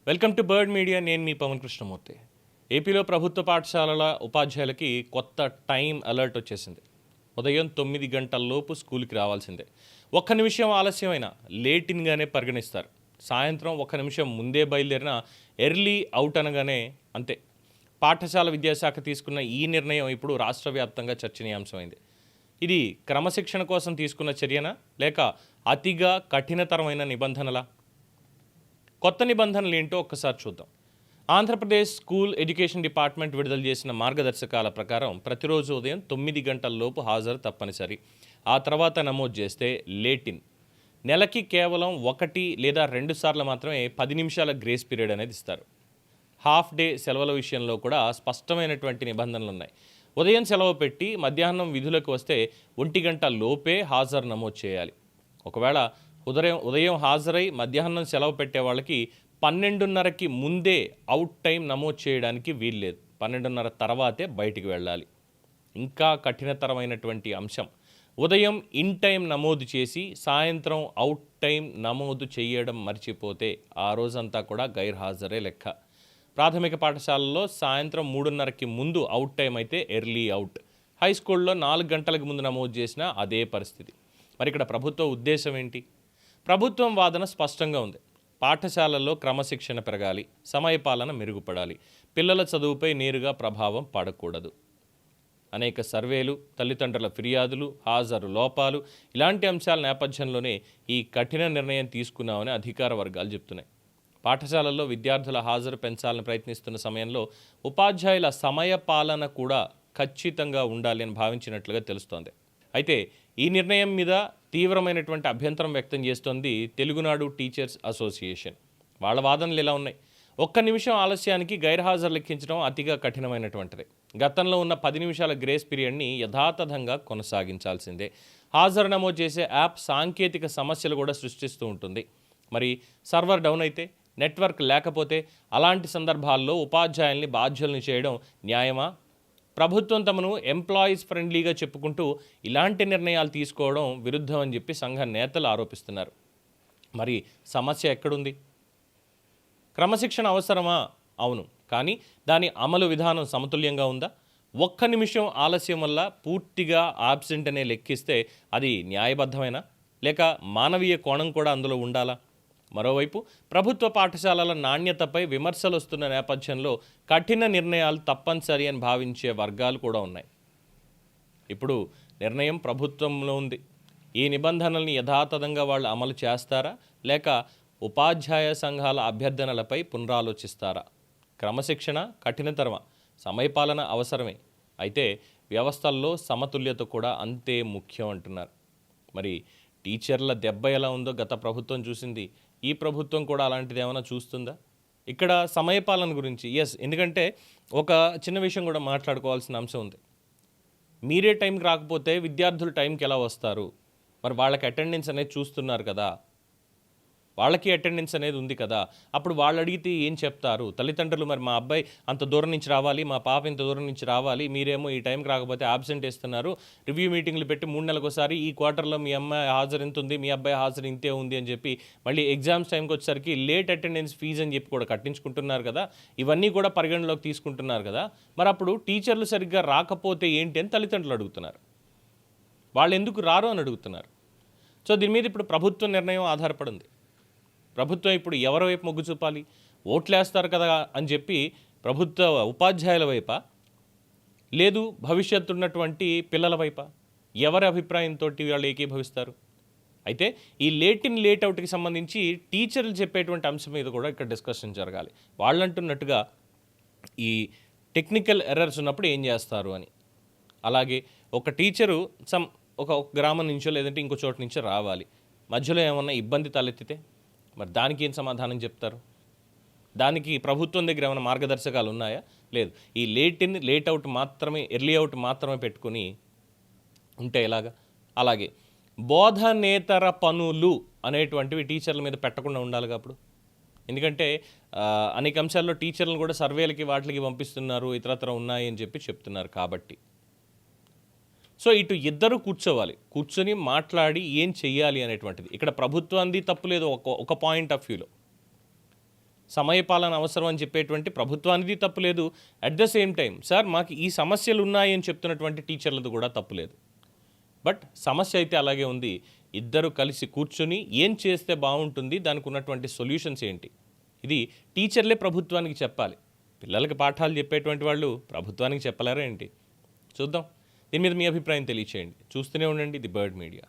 Welcome to bird media. నేను మీ పవన్ కృష్ణమూర్తి. ఏపీలో ప్రభుత్వ పాఠశాలల ఉపాధ్యాయులకి కొత్త టైం అలర్ట్ వచ్చేసింది. ఉదయం 9 గంటల్లోపు స్కూల్కి రావాల్సిందే. ఒక్క నిమిషం ఆలస్యమైనా లేటిన్గానే పరిగణిస్తారు. సాయంత్రం 1 నిమిషం ముందే బయలుదేరిన ఎర్లీ అవుట్ అనగానే అంతే. పాఠశాల విద్యాశాఖ తీసుకున్న ఈ నిర్ణయం ఇప్పుడు రాష్ట్ర వ్యాప్తంగా చర్చనీయాంశమైంది. ఇది క్రమశిక్షణ కోసం తీసుకున్న చర్యనా, లేక అతిగా కఠినతరమైన నిబంధనలా? కొత్త నిబంధనలు ఏంటో ఒక్కసారి చూద్దాం. ఆంధ్రప్రదేశ్ స్కూల్ ఎడ్యుకేషన్ డిపార్ట్మెంట్ విడుదల చేసిన మార్గదర్శకాల ప్రకారం ప్రతిరోజు ఉదయం 9 గంటల్లోపు హాజరు తప్పనిసరి. ఆ తర్వాత నమోదు చేస్తే లేటిన్. నెలకి కేవలం 1 లేదా 2 సార్లు మాత్రమే 10 నిమిషాల గ్రేస్ పీరియడ్ అనేది ఇస్తారు. హాఫ్ డే సెలవుల విషయంలో కూడా స్పష్టమైనటువంటి నిబంధనలు ఉన్నాయి. ఉదయం సెలవు పెట్టి మధ్యాహ్నం విధులకు వస్తే 1 గంట లోపే హాజరు నమోదు చేయాలి. ఒకవేళ ఉదయం హాజరై మధ్యాహ్నం సెలవు పెట్టే వాళ్ళకి 12:30కి ముందే అవుట్ టైం నమోదు చేయడానికి వీల్లేదు. 12:30 తర్వాతే బయటికి వెళ్ళాలి. ఇంకా కఠినతరమైనటువంటి అంశం, ఉదయం ఇన్ టైం నమోదు చేసి సాయంత్రం అవుట్ టైం నమోదు చేయడం మర్చిపోతే ఆ రోజంతా కూడా గైర్హాజరే లెక్క. ప్రాథమిక పాఠశాలలో సాయంత్రం 3:30కి ముందు అవుట్ టైం అయితే ఎర్లీ అవుట్. హై స్కూల్లో 4 గంటలకు ముందు నమోదు చేసినా అదే పరిస్థితి. మరి ఇక్కడ ప్రభుత్వ ఉద్దేశం ఏంటి? ప్రభుత్వం వాదన స్పష్టంగా ఉంది. పాఠశాలల్లో క్రమశిక్షణ పెరగాలి, సమయపాలన మెరుగుపడాలి, పిల్లల చదువుపై నేరుగా ప్రభావం పడకూడదు. అనేక సర్వేలు, తల్లిదండ్రుల ఫిర్యాదులు, హాజరు లోపాలు, ఇలాంటి అంశాల నేపథ్యంలోనే ఈ కఠిన నిర్ణయం తీసుకున్నామని అధికార వర్గాలు చెప్తున్నాయి. పాఠశాలల్లో విద్యార్థుల హాజరు పెంచాలని ప్రయత్నిస్తున్న సమయంలో ఉపాధ్యాయుల సమయపాలన కూడా ఖచ్చితంగా ఉండాలి అని భావించినట్లుగా తెలుస్తోంది. అయితే ఈ నిర్ణయం మీద తీవ్రమైనటువంటి అభ్యంతరం వ్యక్తం చేస్తోంది తెలుగునాడు టీచర్స్ అసోసియేషన్. వాళ్ళ వాదనలు ఎలా ఉన్నాయి? 1 నిమిషం ఆలస్యానికి గైర్హాజరు లెక్కించడం అతిగా కఠినమైనటువంటిది. గతంలో ఉన్న 10 నిమిషాల గ్రేస్ పీరియడ్ని యథాతథంగా కొనసాగించాల్సిందే. హాజరు నమోదు చేసే యాప్ సాంకేతిక సమస్యలు కూడా సృష్టిస్తూ ఉంటుంది. మరి సర్వర్ డౌన్ అయితే, నెట్వర్క్ లేకపోతే అలాంటి సందర్భాల్లో ఉపాధ్యాయుల్ని బాధ్యుల్ని చేయడం న్యాయమా? ప్రభుత్వం తమను ఎంప్లాయీస్ ఫ్రెండ్లీగా చెప్పుకుంటూ ఇలాంటి నిర్ణయాలు తీసుకోవడం విరుద్ధం అని చెప్పి సంఘ నేతలు ఆరోపిస్తున్నారు. మరి సమస్య ఎక్కడుంది? క్రమశిక్షణ అవసరమా? అవును. కానీ దాని అమలు విధానం సమతుల్యంగా ఉందా? 1 నిమిషం ఆలస్యం వల్ల పూర్తిగా ఆబ్సెంట్ అనే లెక్కిస్తే అది న్యాయబద్ధమేనా, లేక మానవీయ కోణం కూడా అందులో ఉండాలా? మరోవైపు ప్రభుత్వ పాఠశాలల నాణ్యతపై విమర్శలు వస్తున్న నేపథ్యంలో కఠిన నిర్ణయాలు తప్పనిసరి అని భావించే వర్గాలు కూడా ఉన్నాయి. ఇప్పుడు నిర్ణయం ప్రభుత్వంలో ఉంది. ఈ నిబంధనల్ని యథాతథంగా వాళ్ళు అమలు చేస్తారా, లేక ఉపాధ్యాయ సంఘాల అభ్యర్థనలపై పునరాలోచిస్తారా? క్రమశిక్షణ కఠినతరమా? సమయపాలన అవసరమే. అయితే వ్యవస్థల్లో సమతుల్యత కూడా అంతే ముఖ్యం అంటున్నారు. మరి టీచర్ల దెబ్బ ఎలా ఉందో గత ప్రభుత్వం చూసింది. ఈ ప్రభుత్వం కూడా అలాంటిది ఏమైనా చూస్తుందా? ఇక్కడ సమయపాలన గురించి ఎందుకంటే ఒక చిన్న విషయం కూడా మాట్లాడుకోవాల్సిన అంశం ఉంది. మీరే టైంకి రాకపోతే విద్యార్థులు టైంకి ఎలా వస్తారు? మరి వాళ్ళకి అటెండెన్స్ అనేది చూస్తున్నారు కదా, వాళ్ళకి అటెండెన్స్ అనేది ఉంది కదా. అప్పుడు వాళ్ళు అడిగితే ఏం చెప్తారు? తల్లిదండ్రులు మరి మా అబ్బాయి అంత దూరం నుంచి రావాలి, మా పాప ఇంత దూరం నుంచి రావాలి, మీరేమో ఈ టైంకి రాకపోతే ఆబ్సెంట్ ఇస్తున్నారు, రివ్యూ మీటింగ్లు పెట్టి 3 నెలలకు ఒకసారి ఈ క్వార్టర్లో మీ అమ్మాయి హాజరు ఇంత ఉంది, మీ అబ్బాయి హాజరు ఇంతే ఉంది అని చెప్పి మళ్ళీ ఎగ్జామ్స్ టైంకి వచ్చేసరికి లేట్ అటెండెన్స్ ఫీజు అని చెప్పి కూడా కట్టించుకుంటున్నారు కదా. ఇవన్నీ కూడా పరిగణలోకి తీసుకుంటున్నారు కదా. మరి అప్పుడు టీచర్లు సరిగ్గా రాకపోతే ఏంటి అని తల్లిదండ్రులు అడుగుతున్నారు. వాళ్ళు ఎందుకు రారు అని అడుగుతున్నారు. సో దీని మీద ఇప్పుడు ప్రభుత్వ నిర్ణయం ఆధారపడింది. ప్రభుత్వం ఇప్పుడు ఎవరి వైపు మొగ్గు చూపాలి? ఓట్లేస్తారు కదా అని చెప్పి ప్రభుత్వ ఉపాధ్యాయుల వైపా, లేదు భవిష్యత్తు ఉన్నటువంటి పిల్లల వైపా? ఎవరి అభిప్రాయంతో వాళ్ళు ఏకీభవిస్తారు? అయితే ఈ లేట్ అవుట్కి సంబంధించి టీచర్లు చెప్పేటువంటి అంశం మీద కూడా ఇక్కడ డిస్కషన్ జరగాలి. వాళ్ళు అంటున్నట్టుగా ఈ టెక్నికల్ ఎర్రర్స్ ఉన్నప్పుడు ఏం చేస్తారు అని. అలాగే ఒక టీచరు ఒక గ్రామం నుంచో లేదంటే ఇంకో చోటు నుంచో రావాలి, మధ్యలో ఏమన్నా ఇబ్బంది తలెత్తితే మరి దానికి ఏం సమాధానం చెప్తారు? దానికి ప్రభుత్వం దగ్గర ఏమైనా మార్గదర్శకాలు ఉన్నాయా? లేదు. ఈ లేట్ అవుట్ మాత్రమే, ఎర్లీ అవుట్ మాత్రమే పెట్టుకుని ఉంటే ఎలాగా? అలాగే బోధనేతర పనులు అనేటువంటివి టీచర్ల మీద పెట్టకుండా ఉండాలిగా అప్పుడు. ఎందుకంటే అనేక అంశాల్లో టీచర్లను కూడా సర్వేలకి వాటికి పంపిస్తున్నారు, ఇతరత్ర ఉన్నాయి అని చెప్పి చెప్తున్నారు. కాబట్టి సో ఇటు ఇద్దరు కూర్చొని మాట్లాడి ఏం చెయ్యాలి అనేటువంటిది. ఇక్కడ ప్రభుత్వానికి తప్పు లేదు ఒక పాయింట్ ఆఫ్ వ్యూలో. సమయపాలన అవసరం అని చెప్పేటువంటి ప్రభుత్వానిది తప్పులేదు. At the same time sir మాకు ఈ సమస్యలు ఉన్నాయి అని చెప్తున్నటువంటి టీచర్లది కూడా తప్పులేదు. బట్ సమస్య అయితే అలాగే ఉంది. ఇద్దరు కలిసి కూర్చొని ఏం చేస్తే బాగుంటుంది, దానికి ఉన్నటువంటి సొల్యూషన్స్ ఏంటి, ఇది టీచర్లే ప్రభుత్వానికి చెప్పాలి. పిల్లలకి పాఠాలు చెప్పేటువంటి వాళ్ళు ప్రభుత్వానికి చెప్పలేరా ఏంటి? చూద్దాం. దీని మీద మీ అభిప్రాయం తెలియచేయండి. చూస్తూనే ఉండండి ది బర్డ్ మీడియా.